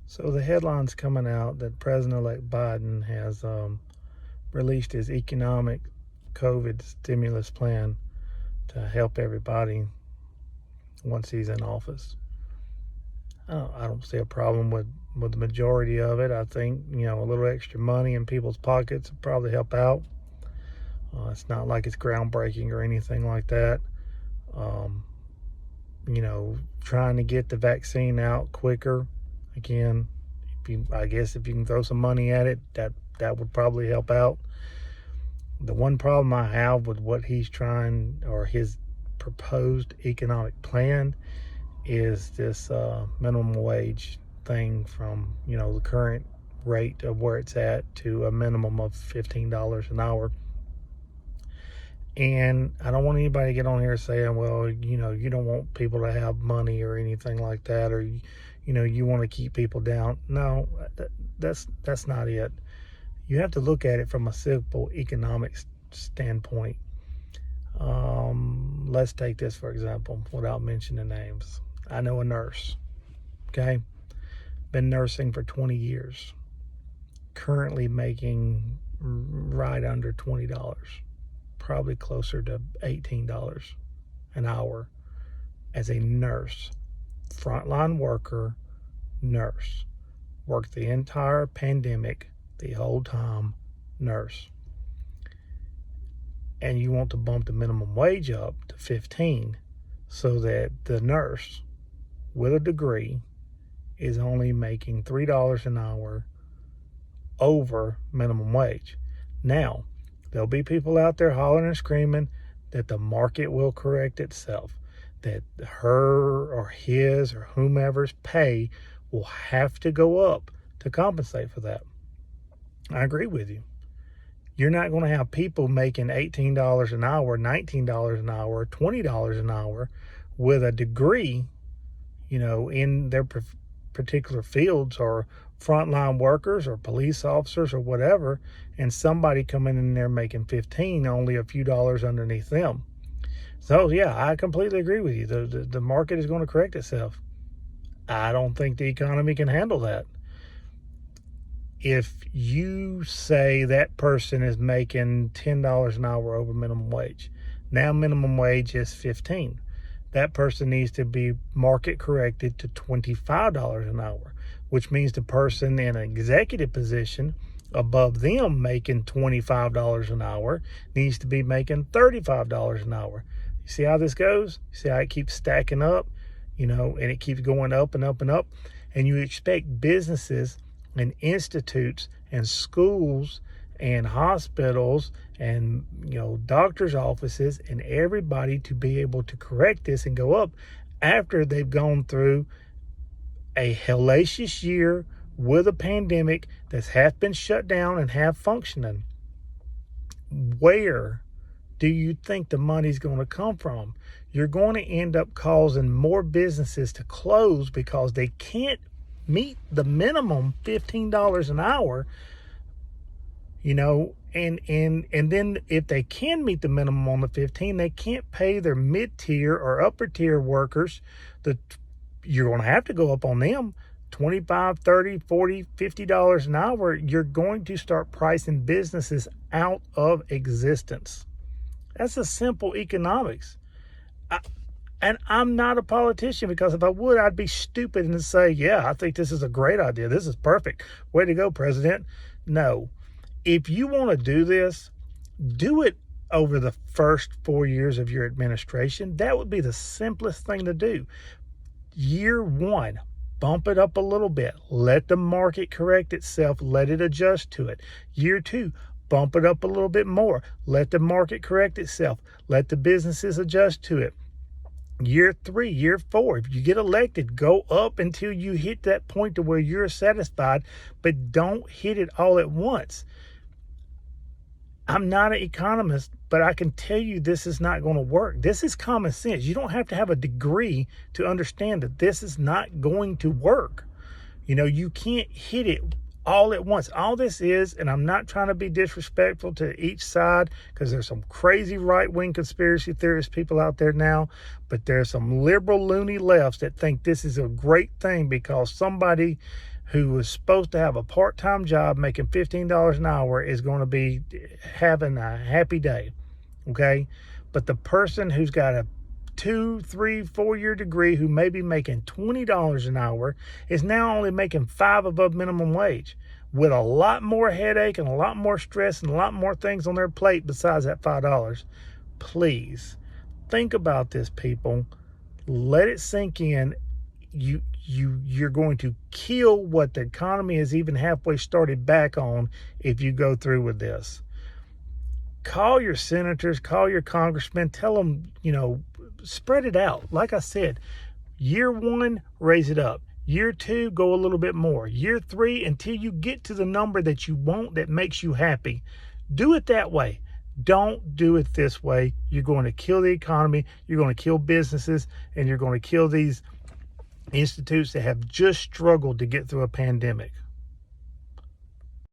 So the headline's coming out that President-elect Biden has released his economic COVID stimulus plan to help everybody once he's in office. I don't see a problem with the majority of it. I think, a little extra money in people's pockets would probably help out. It's not like it's groundbreaking or anything like that. Um, Trying to get the vaccine out quicker. Again, I guess if you can throw some money at it, that would probably help out. The one problem I have with what he's trying, or his proposed economic plan, is this minimum wage thing from the current rate of where it's at to a minimum of $15 an hour. And I don't want anybody to get on here saying, well, you don't want people to have money or anything like that, or you want to keep people down. No, that's not it. You have to look at it from a simple economic standpoint. Let's take this for example, without mentioning names. I know a nurse, okay? Been nursing for 20 years. Currently making right under $20. Probably closer to $18 an hour as a nurse. Frontline worker, nurse. Worked the entire pandemic, the whole time, nurse. And you want to bump the minimum wage up to 15 so that the nurse with a degree is only making $3 an hour over minimum wage. Now, there'll be people out there hollering and screaming that the market will correct itself, that her or his or whomever's pay will have to go up to compensate for that. I agree with you. You're not going to have people making $18 an hour, $19 an hour, $20 an hour with a degree, in their particular fields, or frontline workers or police officers or whatever, and somebody coming in there making 15, only a few dollars underneath them. So yeah, I completely agree with you. The market is going to correct itself. I don't think the economy can handle that. If you say that person is making $10 an hour over minimum wage, now minimum wage is 15. That person needs to be market corrected to $25 an hour, which means the person in an executive position above them making $25 an hour needs to be making $35 an hour. You see how this goes? See how it keeps stacking up, and it keeps going up and up and up. And you expect businesses and institutes and schools and hospitals and doctors' offices and everybody to be able to correct this and go up after they've gone through a hellacious year with a pandemic that's half been shut down and half functioning. Where do you think the money's going to come from? You're going to end up causing more businesses to close because they can't meet the minimum $15 an hour, and then if they can meet the minimum on the 15, they can't pay their mid-tier or upper tier workers. You're going to have to go up on them $25, $30, $40, $50 an hour. You're going to start pricing businesses out of existence. That's a simple economics. And I'm not a politician, because if I would, I'd be stupid and say, yeah, I think this is a great idea. This is perfect. Way to go, President. No. If you want to do this, do it over the first 4 years of your administration. That would be the simplest thing to do. Year one, bump it up a little bit. Let the market correct itself. Let it adjust to it. Year two, bump it up a little bit more. Let the market correct itself. Let the businesses adjust to it. Year three, year four, if you get elected, go up until you hit that point to where you're satisfied, but don't hit it all at once. I'm not an economist, but I can tell you this is not going to work. This is common sense. You don't have to have a degree to understand that this is not going to work. You can't hit it all at once. All this is, and I'm not trying to be disrespectful to each side, because there's some crazy right-wing conspiracy theorist people out there now, but there's some liberal loony lefts that think this is a great thing because somebody who was supposed to have a part-time job making $15 an hour is going to be having a happy day, okay? But the person who's got a 2, 3, 4-year degree who may be making $20 an hour is now only making $5 above minimum wage, with a lot more headache and a lot more stress and a lot more things on their plate besides that $5. Please think about this, people. Let it sink in. You're going to kill what the economy has even halfway started back on if you go through with this. Call your senators, call your congressmen, tell them, spread it out. Like I said, year 1, raise it up. Year 2, go a little bit more. Year 3, until you get to the number that you want that makes you happy. Do it that way. Don't do it this way. You're going to kill the economy. You're going to kill businesses, and you're going to kill these institutes that have just struggled to get through a pandemic.